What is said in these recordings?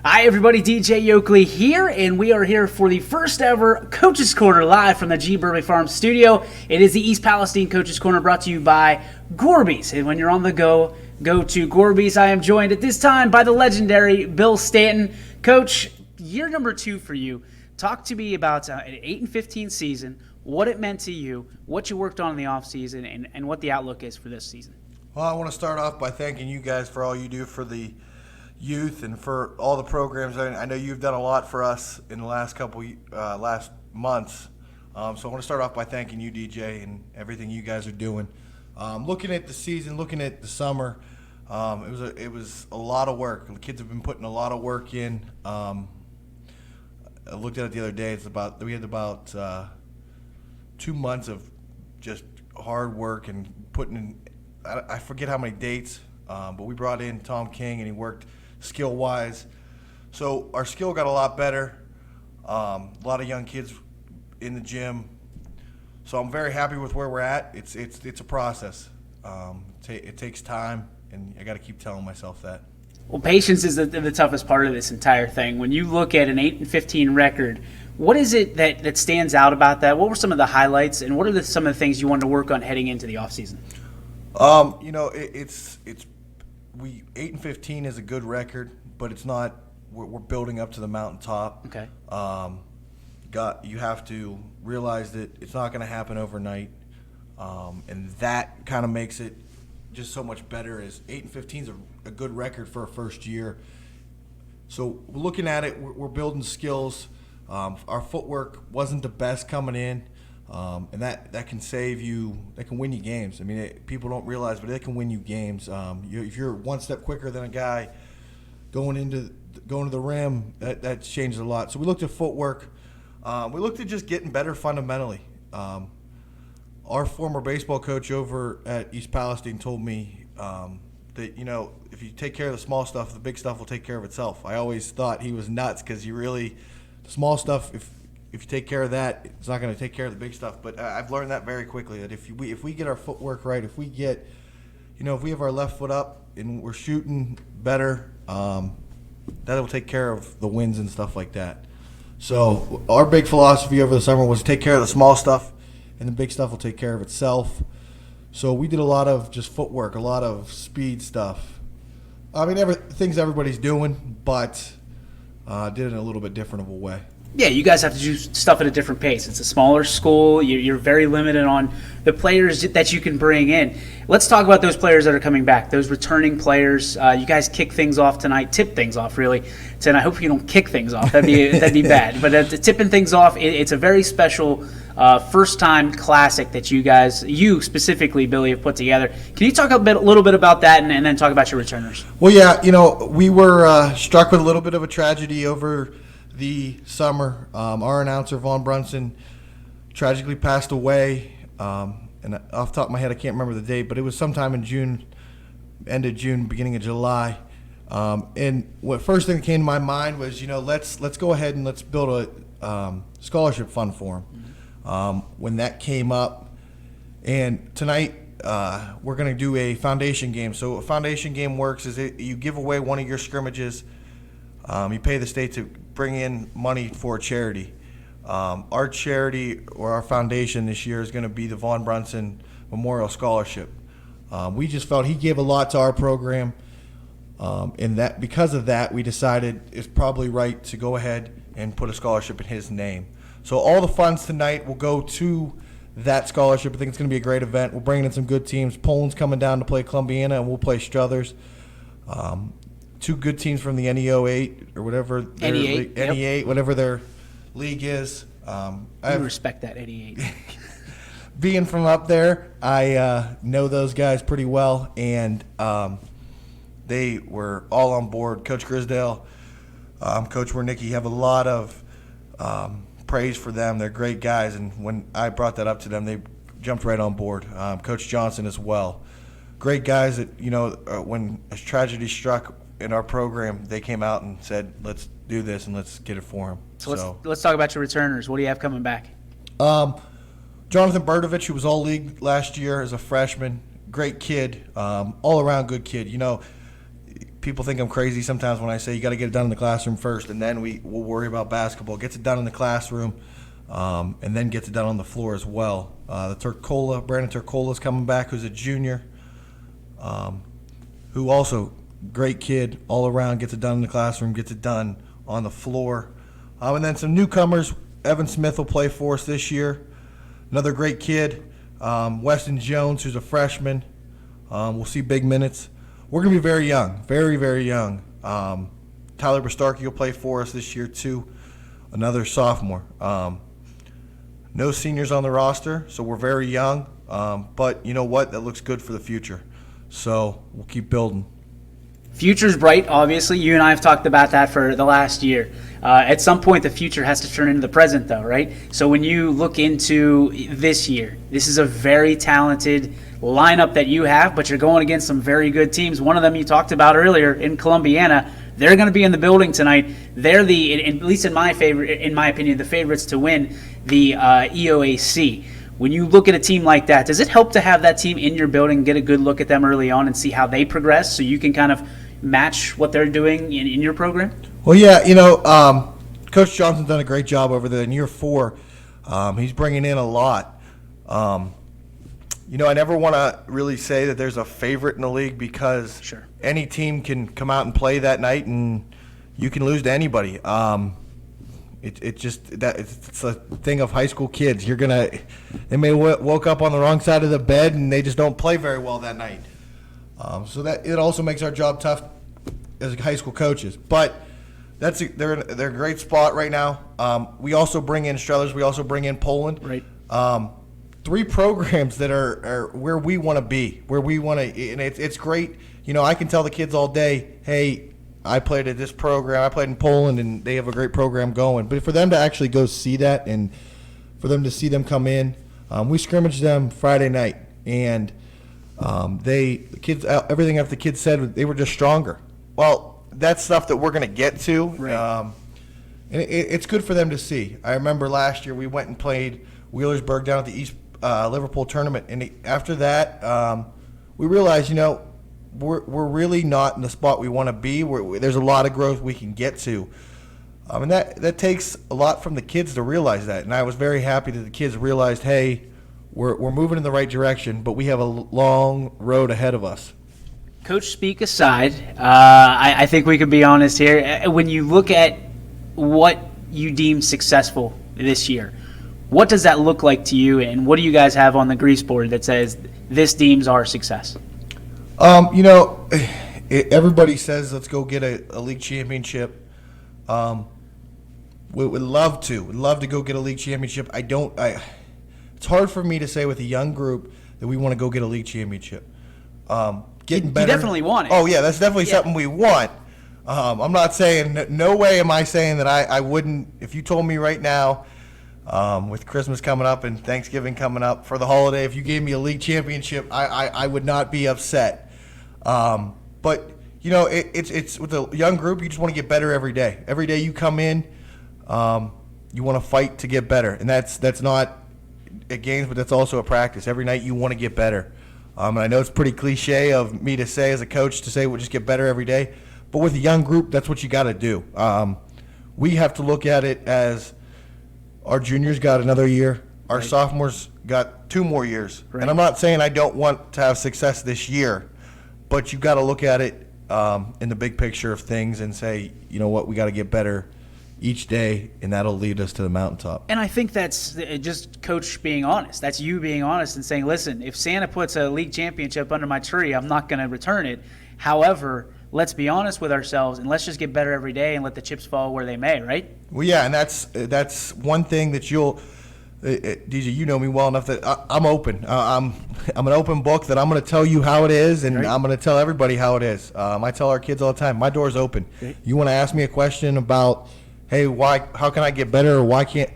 Hi everybody, DJ Yokley here, and we are here for the first ever Coaches Corner live from the G. Burley Farm studio. It is the East Palestine Coaches Corner brought to you by Gorby's. And when you're on the go, go to Gorby's. I am joined at this time by the legendary Bill Stanton. Coach, year number 2 for you. Talk to me about an 8-15 season, what it meant to you, what you worked on in the offseason, and what the outlook is for this season. Well, I want to start off by thanking you guys for all you do for the youth and for all the programs. I know you've done a lot for us in the last last months. So I want to start off by thanking you, DJ, and everything you guys are doing. Looking at the season, looking at the summer, it was a lot of work. The kids have been putting a lot of work in. I looked at it the other day. We had about 2 months of just hard work and putting in. I forget how many dates, but we brought in Tom King and he worked skill-wise. So our skill got a lot better. A lot of young kids in the gym. So I'm very happy with where we're at. It's a process. It takes time, and I got to keep telling myself that. Well, patience is the toughest part of this entire thing. When you look at an 8-15 record, what is it that stands out about that? What were some of the highlights, and what are some of the things you wanted to work on heading into the offseason? 8-15 is a good record, but it's not. We're building up to the mountaintop. Okay. You have to realize that it's not going to happen overnight, and that kind of makes it just so much better. As 8-15 is a good record for a first year. So looking at it, we're building skills. Our footwork wasn't the best coming in. And that can save you. That can win you games. I mean, people don't realize, but it can win you games. If you're one step quicker than a guy going to the rim, that changes a lot. So we looked at footwork. We looked at just getting better fundamentally. Our former baseball coach over at East Palestine told me that if you take care of the small stuff, the big stuff will take care of itself. I always thought he was nuts because the small stuff, if you take care of that, it's not going to take care of the big stuff. But I've learned that very quickly, that if we get our footwork right, if we get, if we have our left foot up and we're shooting better, that'll take care of the wins and stuff like that. So our big philosophy over the summer was take care of the small stuff, and the big stuff will take care of itself. So we did a lot of just footwork, a lot of speed stuff. I mean, things everybody's doing, but did it in a little bit different of a way. Yeah, you guys have to do stuff at a different pace. It's a smaller school. You're very limited on the players that you can bring in. Let's talk about those players that are coming back, those returning players. You guys kick things off tonight, tip things off, really. And I hope you don't kick things off. That'd be bad. But tipping things off, it's a very special first-time classic that you specifically, Billy, have put together. Can you talk a little bit about that and then talk about your returners? Well, yeah, we were struck with a little bit of a tragedy over the summer. Our announcer, Vaughn Brunson, tragically passed away. And off the top of my head, I can't remember the date, but it was sometime in June, end of June, beginning of July. And what first thing that came to my mind was, let's go ahead and let's build a scholarship fund for him. When that came up, and tonight we're going to do a foundation game. So a foundation game works is you give away one of your scrimmages. You pay the state to bring in money for a charity. Our charity or our foundation this year is going to be the Vaughn Brunson Memorial Scholarship. We just felt he gave a lot to our program, and that because of that, we decided it's probably right to go ahead and put a scholarship in his name. So all the funds tonight will go to that scholarship. I think it's going to be a great event. We're bringing in some good teams. Poland's coming down to play Columbiana, and we'll play Struthers. 2 good teams from the NEO 8 or whatever. NE8, whatever their league is. I respect that, 88. Being from up there, I know those guys pretty well, and they were all on board. Coach Grisdale, Coach Wernicke have a lot of praise for them. They're great guys, and when I brought that up to them, they jumped right on board. Coach Johnson as well. Great guys that, when a tragedy struck in our program, they came out and said, let's do this and let's get it for him. So let's talk about your returners. What do you have coming back? Jonathan Berdovich, who was all league last year as a freshman, great kid, all around good kid. people think I'm crazy sometimes when I say you got to get it done in the classroom first, and then we'll worry about basketball. Gets it done in the classroom, and then gets it done on the floor as well. Brandon Turcola's coming back, who's a junior, who also great kid all around, gets it done in the classroom, gets it done on the floor. And then some newcomers. Evan Smith will play for us this year. Another great kid, Weston Jones, who's a freshman. We'll see big minutes. We're going to be very young, very, very young. Tyler Bastarkey will play for us this year, too, another sophomore. No seniors on the roster, so we're very young. But you know what? That looks good for the future. So we'll keep building. Future's bright, obviously. You and I have talked about that for the last year. At some point, the future has to turn into the present, though, right? So when you look into this year, this is a very talented lineup that you have, but you're going against some very good teams. One of them you talked about earlier in Columbiana. They're going to be in the building tonight. They're at least in my opinion, the favorites to win the EOAC. When you look at a team like that, does it help to have that team in your building, get a good look at them early on and see how they progress so you can kind of match what they're doing in your program? Well, yeah, Coach Johnson's done a great job over there in year 4. He's bringing in a lot. I never want to really say that there's a favorite in the league because any team can come out and play that night and you can lose to anybody. It's a thing of high school kids. They may woke up on the wrong side of the bed and they just don't play very well that night. So that it also makes our job tough as high school coaches. But they're in a great spot right now. We also bring in Struthers. We also bring in Poland. Right. 3 programs that are where we want to be, and it's great. I can tell the kids all day, hey, I played at this program. I played in Poland, and they have a great program going. But for them to actually go see that and for them to see them come in, we scrimmaged them Friday night, and everything that the kids said, they were just stronger. Well, that's stuff that we're going to get to, right. And it's good for them to see. I remember last year we went and played Wheelersburg down at the East Liverpool tournament, and after that, we realized, we're really not in the spot we want to be. There's a lot of growth we can get to, and that takes a lot from the kids to realize that. And I was very happy that the kids realized, hey, we're moving in the right direction, but we have a long road ahead of us. Coach speak aside, I think we could be honest here. When you look at what you deem successful this year, what does that look like to you, and what do you guys have on the grease board that says this deems our success? Everybody says let's go get a league championship. We would love to go get a league championship. It's hard for me to say with a young group that we want to go get a league championship. Getting better. You definitely want it. Oh yeah, that's definitely something we want. I'm not saying, no way am I saying that I wouldn't. If you told me right now, with Christmas coming up and Thanksgiving coming up for the holiday, if you gave me a league championship, I would not be upset. But it's with a young group, you just want to get better every day. Every day you come in, you want to fight to get better, and that's not at games, but that's also a practice. Every night you want to get better. And I know it's pretty cliche of me to say as a coach to say we'll just get better every day, but with a young group, that's what you got to do. We have to look at it as our juniors got another year, our sophomores got 2 more years. Right. And I'm not saying I don't want to have success this year, but you got to look at it in the big picture of things and say, you know what, we got to get better each day, and that'll lead us to the mountaintop. And I think that's just Coach being honest. That's you being honest and saying, listen, if Santa puts a league championship under my tree, I'm not going to return it. However, let's be honest with ourselves, and let's just get better every day and let the chips fall where they may, right? Well, yeah, and that's one thing that you'll DJ, you know me well enough that I'm open. I'm an open book that I'm going to tell you how it is, and I'm going to tell everybody how it is. I tell our kids all the time, my door's open. Great. You want to ask me a question about, hey, how can I get better, or why can't?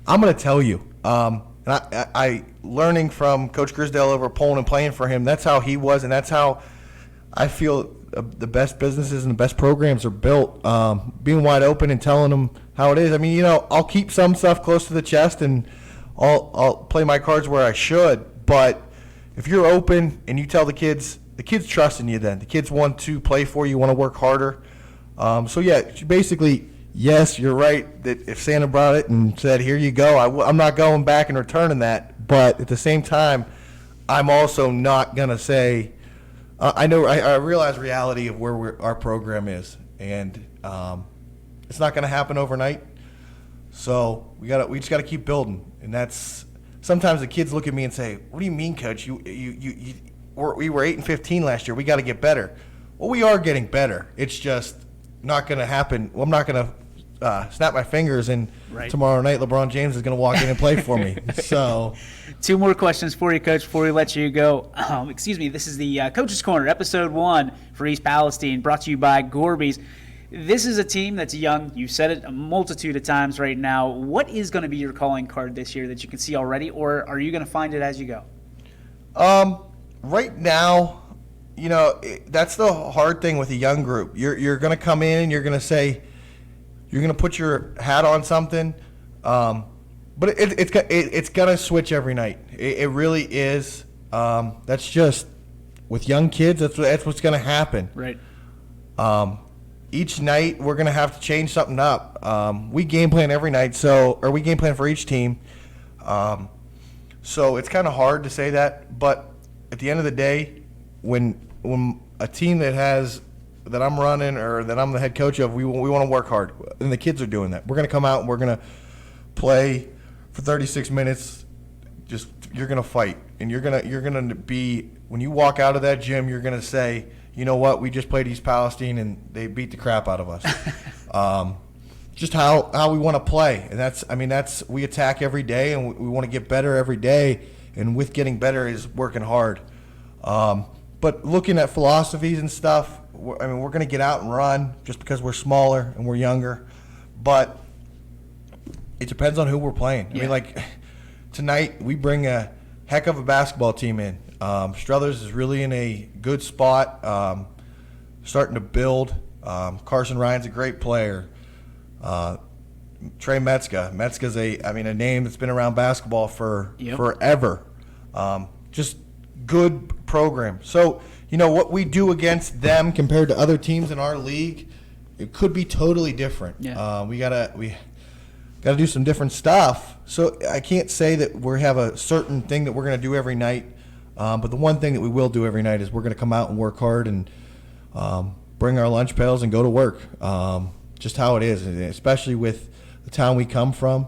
I'm going to tell you. And I learning from Coach Grisdale over Poland and playing for him, that's how he was, and that's how I feel the best businesses and the best programs are built. Being wide open and telling them how it is. I mean, I'll keep some stuff close to the chest, and I'll play my cards where I should. But if you're open and you tell the kids, the kids trust in you then. The kids want to play for you, want to work harder. So, yeah, basically, yes, you're right that if Santa brought it and said, here you go, I'm not going back and returning that. But at the same time, I'm also not going to say I realize reality of where our program is. And it's not going to happen overnight. So we just got to keep building. And that's sometimes the kids look at me and say, what do you mean, Coach? We were 8-15 last year. We got to get better. Well, we are getting better. It's just not going to happen. Well, I'm not going to snap my fingers and tomorrow night LeBron James is going to walk in and play for me. So, 2 more questions for you, Coach, before we let you go. This is the Coach's Corner, Episode 1 for East Palestine, brought to you by Gorby's. This is a team that's young. You said it a multitude of times right now. What is going to be your calling card this year that you can see already, or are you going to find it as you go? Right now, that's the hard thing with a young group. You're going to come in and you're going to say, you're going to put your hat on something, but it's going to switch every night. It really is. That's just with young kids. That's what's going to happen. Right. Each night we're going to have to change something up. We game plan every night, or we game plan for each team. So it's kind of hard to say that, but at the end of the day, when a team that I'm running or that I'm the head coach of, we want to work hard, and the kids are doing that. We're going to come out and we're going to play for 36 minutes. Just you're going to fight, and you're going to be, when you walk out of that gym, you're going to say, you know what, we just played East Palestine and they beat the crap out of us. Just how we want to play, and that's we attack every day, and we want to get better every day, and with getting better is working hard. But looking at philosophies and stuff, we're going to get out and run just because we're smaller and we're younger, but it depends on who we're playing. Yeah. Like tonight, we bring a heck of a basketball team in. Struthers is really in a good spot, starting to build. Carson Ryan's a great player. Trey Metzger's a name that's been around basketball for forever. Just good program. So, what we do against them compared to other teams in our league, it could be totally different. Yeah. We gotta do some different stuff. So I can't say that we have a certain thing that we're gonna do every night. But the one thing that we will do every night is we're gonna come out and work hard and bring our lunch pails and go to work. Just how it is, especially with the town we come from.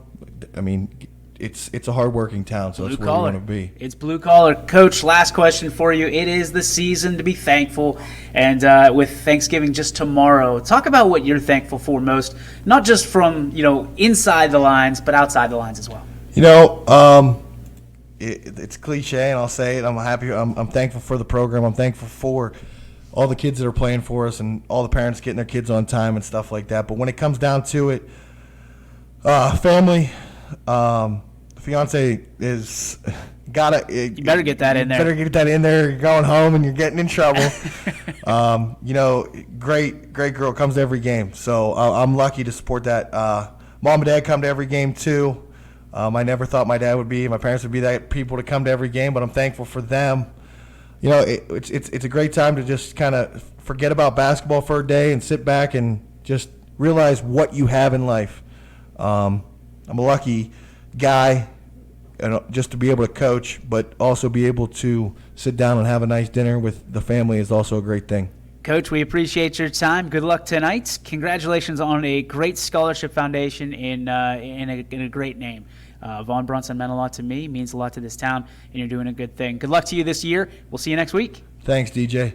It's a hard-working town, so that's where we want to be. It's blue collar. Coach, last question for you. It is the season to be thankful, and with Thanksgiving just tomorrow, talk about what you're thankful for most, not just from inside the lines, but outside the lines as well. It's cliche, and I'll say it. I'm happy. I'm thankful for the program. I'm thankful for all the kids that are playing for us and all the parents getting their kids on time and stuff like that. But when it comes down to it, family, fiance is you better get that in there. Better get that in there. You're going home and you're getting in trouble. Great girl, comes to every game. So I'm lucky to support that. Mom and dad come to every game too. I never thought my parents would be that people to come to every game, but I'm thankful for them. It's a great time to just kind of forget about basketball for a day and sit back and just realize what you have in life. I'm a lucky guy, just to be able to coach, but also be able to sit down and have a nice dinner with the family is also a great thing. Coach, we appreciate your time. Good luck tonight. Congratulations on a great scholarship foundation in a great name. Vaughn Brunson meant a lot to me, means a lot to this town, and you're doing a good thing. Good luck to you this year. We'll see you next week. Thanks, DJ.